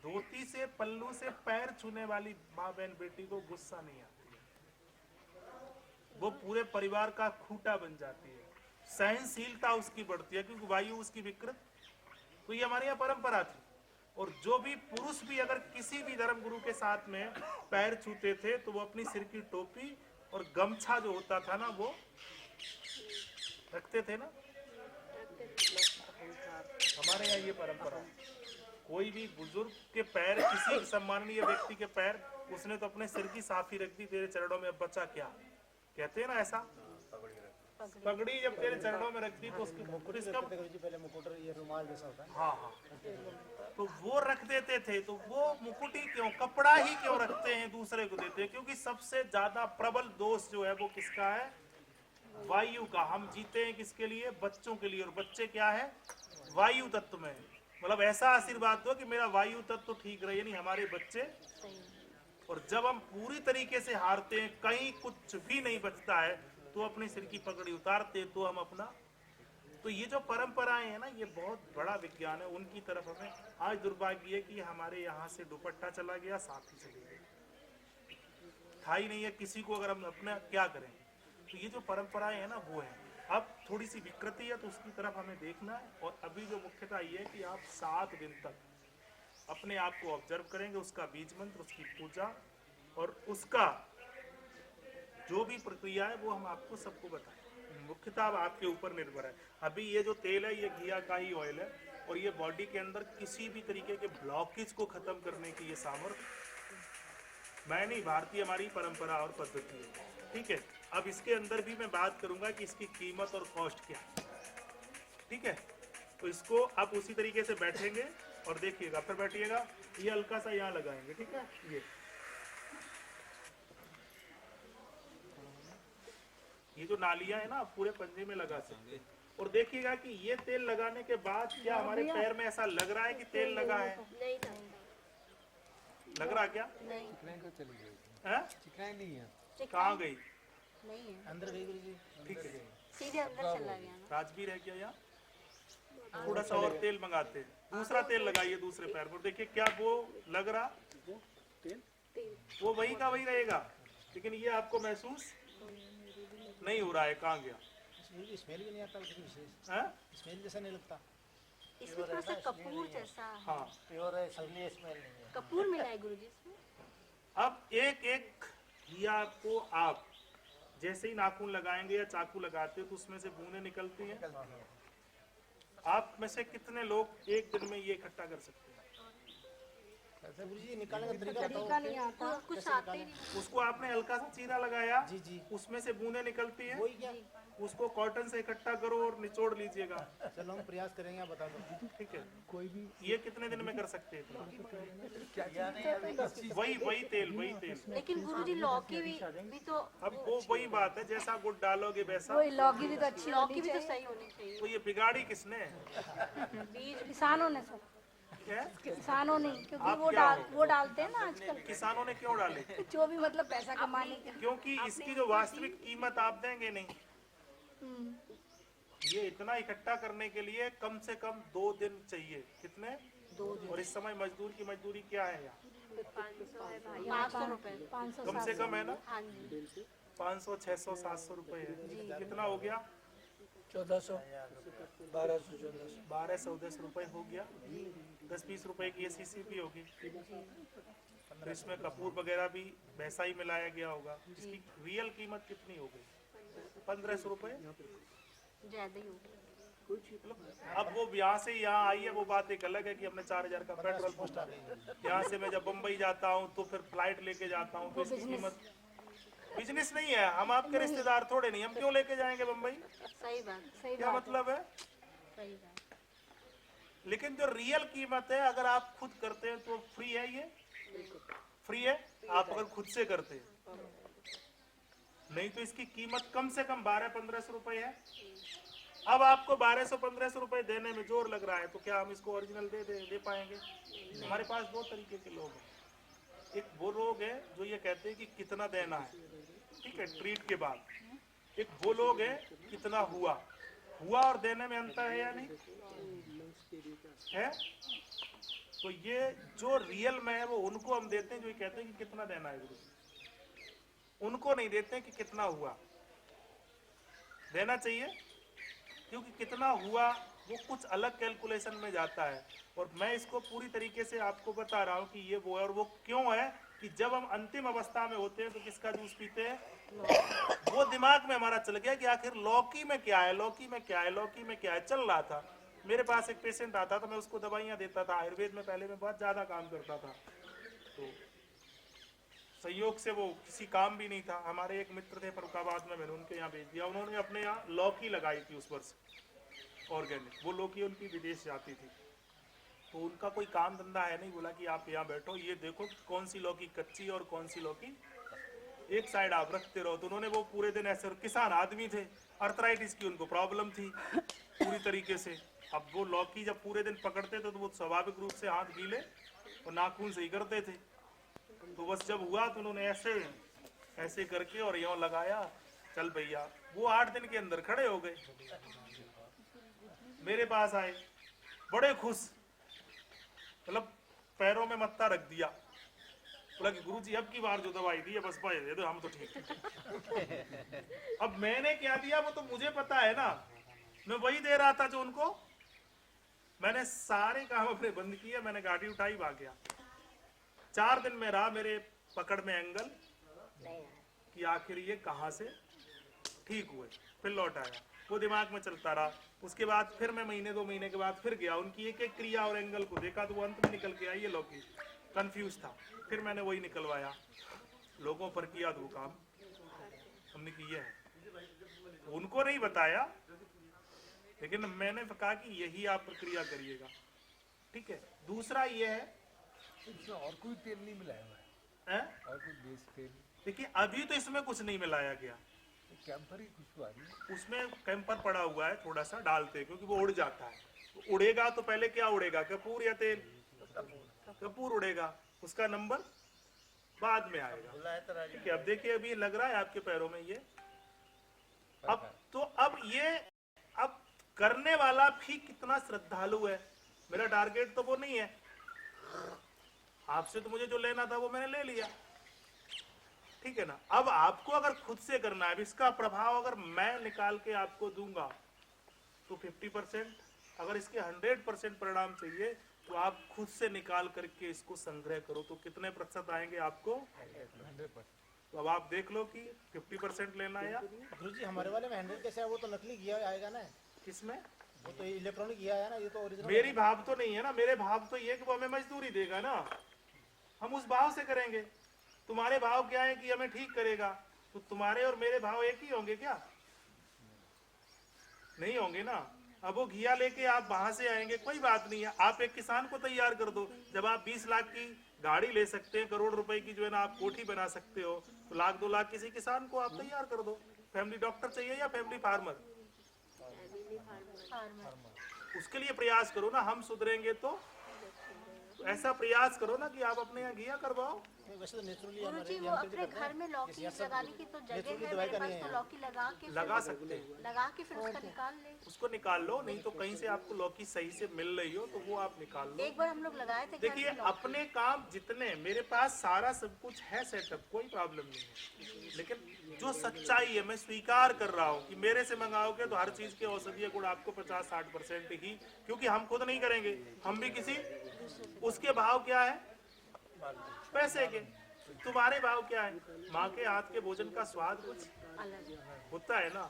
धोती से पल्लू से पैर छूने वाली माँ बहन बेटी को गुस्सा नहीं आती है। वो पूरे परिवार का खूंटा बन जाती है, सहनशीलता उसकी बढ़ती है, क्योंकि वायु उसकी विकृत। तो ये हमारे यहाँ परंपरा थी। और जो भी पुरुष भी अगर किसी भी धर्म गुरु के साथ में पैर छूते थे तो वो अपनी सिर की टोपी और गमछा जो होता था ना वो रखते थे ना। हमारे यहाँ ये परंपरा है। कोई भी बुजुर्ग के पैर, किसी सम्माननीय व्यक्ति के पैर, उसने तो अपने सिर की साफी रख दी, तेरे चरणों में अब बचा क्या, कहते हैं ना ऐसा। पगड़ी जब तेरे चरणों में रख दी तो उसकी मुकुट इसका रखते थे गुरुजी, पहले मुकुट और ये रुमाल जैसा होता है। हाँ हाँ, तो वो रख देते थे। तो वो मुकुट ही क्यों, कपड़ा ही क्यों रखते हैं, दूसरे को देते हैं? क्योंकि सबसे ज्यादा प्रबल दोष जो है वो किसका है? वायु का। हम जीते हैं किसके लिए? बच्चों के लिए। और बच्चे क्या है? वायु तत्व में। मतलब ऐसा आशीर्वाद दो कि मेरा वायु तत्व ठीक रहे, यानी हमारे बच्चे। और जब हम पूरी तरीके से हारते हैं, कहीं कुछ भी नहीं बचता है, तो अपने सिर की पगड़ी उतारते, तो हम अपना। तो ये जो परंपराएं हैं ना, ये बहुत बड़ा विज्ञान है, उनकी तरफ हमें आज दुर्भाग्य है कि हमारे यहाँ से दुपट्टा चला गया, साथी चली गई, था ही नहीं है किसी को। अगर हम अपना क्या करें? तो ये जो परंपराएं हैं ना वो है। अब थोड़ी सी विकृति है तो उसकी तरफ हमें देखना है। और अभी जो मुख्यता ये है कि आप 7 दिन तक अपने आप को ऑब्जर्व करेंगे, उसका बीज मंत्र, उसकी पूजा और उसका जो भी प्रक्रिया है वो हम आपको सबको बताएं। मुख्यतः आपके ऊपर निर्भर है। अभी ये जो तेल है ये घिया का ही ऑयल है और ये बॉडी के अंदर किसी भी तरीके के ब्लॉकेज को खत्म करने की ये सामर्थ्य मैं नहीं, भारतीय हमारी परंपरा और पद्धति है। ठीक है, अब इसके अंदर भी मैं बात करूंगा कि इसकी कीमत और कॉस्ट क्या है। ठीक है, तो इसको आप उसी तरीके से बैठेंगे और देखिएगा, फिर बैठिएगा, ये हल्का सा यहाँ लगाएंगे। ठीक है, ये जो नालियां है ना आप पूरे पंजे में लगा सकते हैं। और देखिएगा कि ये तेल लगाने के बाद क्या हमारे पैर में ऐसा लग रहा है कि तेल लगा है? नहीं लग रहा क्या? नहीं चिकनाई तो चली गई, है? चिकनाई नहीं है। कहाँ गई? नहीं है, अंदर गई गुरुजी। ठीक है, सीधे अंदर चला गया ना। राजवीर है क्या यहाँ? थोड़ा सा और तेल मंगाते हैं, दूसरा तेल लगाइए दूसरे पैर पर, देखिए क्या वो लग रहा? वो वही का वही रहेगा, लेकिन ये आपको महसूस नहीं हो रहा है। कहाँ गया? स्मेल भी नहीं आता कुछ विशेष, है? स्मेल जैसा नहीं लगता। इसमें थोड़ा सा कपूर जैसा है। हाँ, प्योर है, इसलिए स्मेल नहीं है। कपूर मिला है गुरुजी इसमें। अब एक एक घिया को आप जैसे ही नाखून लगाएंगे या चाकू लगाते हो तो उसमें से बूंदें निकलती हैं। आप में से कितने लोग एक दिन में ये इकट्ठा कर सकते हैं? गुरुजी निकालने का तरीका तरीका बताओ। नहीं आता। कुछ आते ही नहीं। उसको आपने हल्का सा चीरा लगाया, जी जी, उसमें से बूंदें निकलती हैं, वही क्या? उसको कॉटन से इकट्ठा करो और निचोड़ लीजिएगा। चलो हम प्रयास करेंगे, आप बता दो। ठीक है, कोई भी ये कितने दिन में कर सकते हैं? क्या वही तेल। लेकिन गुरुजी लौकी भी तो, अब वो वही बात है, जैसा गुड़ डालोगे वैसा। वही लौकी भी तो अच्छी लौकी भी होनी तो चाहिए। सही होनी चाहिए। तो ये बिगाड़ी किसने? बीज किसानों ने सब, क्या? किसानों ने, क्योंकि आप वो क्या वो डालते हैं ना आजकल, किसानों ने क्यों डाले? जो भी मतलब पैसा कमाने के। क्योंकि इसकी जो वास्तविक कीमत आप देंगे नहीं। ये इतना इकट्ठा करने के लिए कम से कम 2 दिन चाहिए। कितने? 2 दिन। और इस समय मजदूर की मजदूरी क्या है यहाँ? 500 है भाई, 500 रुपए। 500 कम से कम है ना? हाँ जी, 500, 600, 700 रुपए है। कितना हो गया? 1400, 1200, 1400। 1210 रुपए हो गया। 10-20 रुपए की ये सीसीपी होगी। तो इसमें कपूर वगैरह भी वैसा ही मिलाया गया होगा। इसकी रियल कीमत कितनी हो गई? 1500 रुपए। ज्यादा ही हो गया। अब वो यहाँ से यहाँ आई है, वो बात एक अलग है कि हमने 4000 का पेट्रोल फूटा। यहाँ से मैं जब बम्बई जाता हूँ तो फिर फ्लाइट लेके जाता हूँ, तो इसकी कीमत। बिजनेस नहीं है, हम आपके रिश्तेदार थोड़े नहीं, हम क्यों लेके जाएंगे बम्बई? सही बात, सही क्या बात। मतलब है? सही बात। लेकिन जो रियल कीमत है, अगर आप खुद करते हैं तो फ्री है। ये फ्री है आप अगर खुद से करते हैं, नहीं तो इसकी कीमत कम से कम 1200-1500 रुपए है। अब आपको 1200-1500 रुपए देने में जोर लग रहा है, तो क्या हम इसको ओरिजिनल दे पाएंगे? हमारे पास 2 तरीके के लोग हैं। एक वो लोग हैं जो ये कहते हैं कि कितना देना है, ठीक है, ट्रीट के बाद। एक वो लोग हैं कितना हुआ और देने में अंतर है या नहीं है? तो ये जो रियल में है वो उनको हम देते हैं जो ये कहते हैं कि कितना देना है गुरु जी, उनको नहीं देते कि कितना हुआ। देना चाहिए क्योंकि कितना हुआ वो कुछ अलग कैलकुलेशन में जाता है, और मैं इसको पूरी तरीके से आपको बता रहा हूँ कि ये वो है। और वो क्यों है कि जब हम अंतिम अवस्था में होते हैं तो किसका जूस पीते हैं, वो दिमाग में हमारा चल गया कि आखिर लौकी में क्या है, लौकी में क्या है, लौकी में क्या है, चल रहा था। मेरे पास एक पेशेंट आता था, मैं उसको दवाइयाँ देता था, आयुर्वेद में पहले मैं बहुत ज़्यादा काम करता था, तो संयोग से वो किसी काम भी नहीं था। हमारे एक मित्र थे फरुखाबाद में, मैंने उनके यहाँ भेज दिया, उन्होंने अपने यहाँ लौकी लगाई थी उस वर्ष ऑर्गेनिक, वो लौकी उनकी विदेश जाती थी, तो उनका कोई काम धंधा है नहीं। बोला कि आप यहाँ बैठो, ये देखो कौन सी लौकी कच्ची और कौन सी लौकी एक साइड आप रखते रहो। तो उन्होंने वो पूरे दिन ऐसे, किसान आदमी थे, अर्थराइटिस की उनको प्रॉब्लम थी पूरी तरीके से। अब वो लौकी जब पूरे दिन पकड़ते थे तो वो स्वाभाविक रूप से हाथ गीले और नाखून से ही करते थे। तो बस जब हुआ तो उन्होंने ऐसे ऐसे करके और यूं लगाया, चल भैया। वो 8 दिन के अंदर खड़े हो गए, मेरे पास आए बड़े खुश, मतलब पैरों में मत्ता रख दिया। बोला कि गुरुजी अब की बार जो दवाई दी है बस भाई दे दो, हम तो ठीक है। अब मैंने क्या दिया वो तो मुझे पता है ना, मैं वही दे रहा था जो उनको। मैंने सारे काम अपने बंद किए, मैंने गाड़ी उठाई, भाग गया। 4 दिन में रहा मेरे पकड़ में एंगल कि आखिर ये कहाँ से ठीक हुए, फिर लौट आया। वो दिमाग में चलता रहा। उसके बाद फिर मैं महीने 2 महीने के बाद फिर गया, उनकी एक एक क्रिया और एंगल को देखा, तो वो अंत में निकल के आई ये लौकी। कंफ्यूज था, फिर मैंने वही निकलवाया, लोगों पर किया तो काम हमने किया है। उनको नहीं बताया, लेकिन मैंने कहा कि यही आप प्रक्रिया करिएगा, ठीक है। दूसरा ये है, इसमें और कोई तेल नहीं मिलाया हुआ है? और कोई बेस तेल? देखिए अभी तो इसमें कुछ नहीं मिलाया गया, कैंपर ही खुशबू आ रही है। उसमें कैंपर पड़ा हुआ है, थोड़ा सा डालते हैं क्योंकि वो उड़ जाता है। तो उड़ेगा तो पहले क्या उड़ेगा, कपूर या तेल? कपूर उड़ेगा, उसका नंबर बाद में आएगा, ठीक है। अब देखिए अभी लग रहा है आपके पैरों में ये, अब तो अब ये अब करने वाला भी कितना श्रद्धालु है। मेरा टारगेट तो वो नहीं है, आपसे तो मुझे जो लेना था वो मैंने ले लिया, ठीक है ना। अब आपको अगर खुद से करना है, इसका प्रभाव अगर मैं निकाल के आपको दूंगा तो 50%, अगर इसके 100% परिणाम चाहिए तो आप खुद से निकाल करके इसको संग्रह करो, तो कितने प्रतिशत आएंगे आपको? 100%। तो अब आप देख लो कि 50% लेना है या गुरुजी हमारे वाले में 100 कैसे है, वो तो नकली घी आएगा ना, किसमें? वो तो इलेक्ट्रॉनिक घी आया ना, ये तो ओरिजिनल। मेरी भाव तो नहीं है ना, मेरे भाव तो ये कि वो हमें मजदूरी देगा ना, हम उस भाव से करेंगे। तुम्हारे भाव क्या है कि हमें ठीक करेगा, तो तुम्हारे और मेरे भाव एक ही होंगे क्या? नहीं होंगे ना। अब वो घिया लेके आप वहां से आएंगे, कोई बात नहीं है, आप एक किसान को तैयार कर दो। जब आप 20 लाख की गाड़ी ले सकते हैं, करोड़ रुपए की जो है ना आप कोठी बना सकते हो, तो 1-2 लाख किसी किसान को आप तैयार कर दो। फैमिली डॉक्टर चाहिए या फैमिली फार्मर? उसके लिए प्रयास करो ना, हम सुधरेंगे तो ऐसा प्रयास करो ना कि आप अपने यहाँ घिया करवाओ। वैसे तो नेचुरली गुरुजी वो अपने घर में लौकी लगाने की तो जगह है मेरे पास, तो लौकी लगा के लगा सकते हैं, लगा के फिर उसका निकाल ले। उसको निकाल लो, नहीं तो कहीं से आपको लौकी सही से मिल रही हो तो वो आप निकाल लो। एक बार हम लोग लगाए थे घर देखिए में लौकी। अपने काम जितने, मेरे पास सारा सब कुछ है सेटअप, कोई प्रॉब्लम नहीं है, लेकिन जो सच्चाई है मैं स्वीकार कर रहा हूँ कि मेरे से मंगाओगे तो हर चीज के औषधीय गुण आपको 50-60% ही, क्योंकि हम खुद नहीं करेंगे, हम भी किसी उसके भाव क्या है पैसे के, तुम्हारे भाव क्या है? माँ के हाथ के भोजन का स्वाद कुछ होता है ना।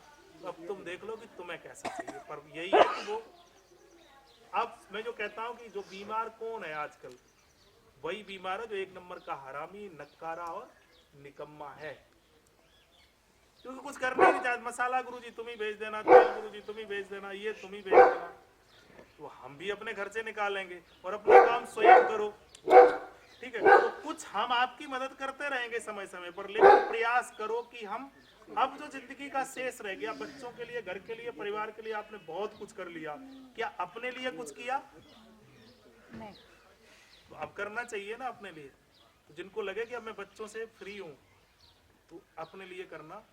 तो अब तुम देख लो कि तुम्हें कैसा चाहिए, पर यही है कि वो, अब मैं जो कहता हूँ कि जो बीमार कौन है आजकल, वही बीमार है जो 1 नंबर का हरामी, नक्कारा और निकम्मा है, क्योंकि कुछ करना ही नहीं चाहते। मसाला गुरुजी तुम ही भेज देना, तेल गुरुजी तुम ही भेज देना, ये तुम ही भेज देना, तो हम भी अपने घर से निकालेंगे और अपना काम स्वयं करो, ठीक है। तो कुछ हम आपकी मदद करते रहेंगे समय समय पर, लेकिन प्रयास करो कि हम अब जो जिंदगी का शेष रह गया, बच्चों के लिए, घर के लिए, परिवार के लिए आपने बहुत कुछ कर लिया, क्या अपने लिए कुछ किया? नहीं। तो अब करना चाहिए ना अपने लिए। तो जिनको लगे कि अब मैं बच्चों से फ्री हूँ तो अपने लिए करना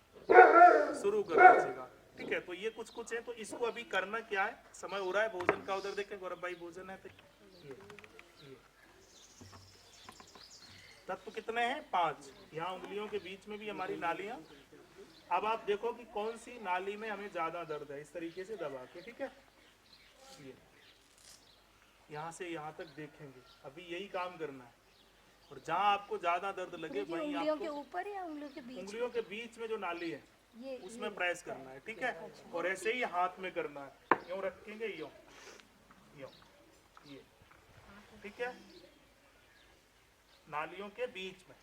शुरू कर दीजिएगा, ठीक है। तो ये कुछ है, तो इसको अभी करना क्या है, समय हो रहा है भोजन का, उधर देखें गौरव भाई भोजन है, तो ये तत्व कितने हैं? 5। यहाँ उंगलियों के बीच में भी हमारी नालियां। अब आप देखो कि कौन सी नाली में हमें ज्यादा दर्द है, इस तरीके से दबा के, ठीक है। ये यहाँ से यहाँ तक देखेंगे, अभी यही काम करना है। और जहाँ आपको ज्यादा दर्द लगे गुरुजी, वहीं उंगलियों के आपको ऊपर या उंगलियों के बीच? उंगलियों के बीच में जो नाली है ये उसमें प्रेस करना है, ठीक है। और ऐसे ही हाथ में करना है, यूं रखेंगे, यूं यूं, ये, ठीक है, नालियों के बीच में।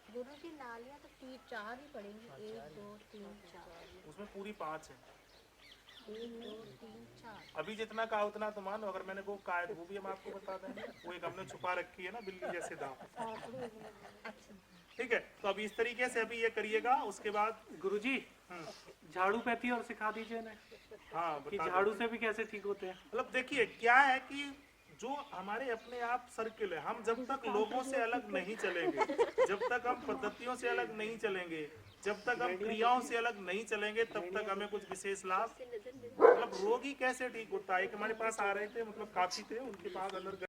गुरु जी नालियाँ तो 4 ही पड़ेंगी, 1 2 3 4, उसमें पूरी 5 है। 1 2 3 4। अभी जितना कहा उतना तो मानो, अगर मैंने वो कहा है तो वो भी हम आपको बता देंगे। वो एक हमने छुपा रखी है ना, बिल्ली जैसे दांत, ठीक है। तो अभी इस तरीके से अभी ये करिएगा, उसके बाद गुरुजी झाड़ू पैती और सिखा दीजिए ना हाँ कि बता झाड़ू से भी कैसे ठीक होते हैं। मतलब देखिए क्या है कि जो हमारे अपने आप सर्किल है, हम जब तक लोगों से अलग नहीं चलेंगे, जब तक हम पद्धतियों से अलग नहीं चलेंगे, जब तक हम क्रियाओं से अलग नहीं चलेंगे, तब तक हमें कुछ विशेष लाभ। मतलब रोगी कैसे ठीक होता है? एक हमारे पास आ रहे थे, मतलब काफी थे, उनके पास अंदर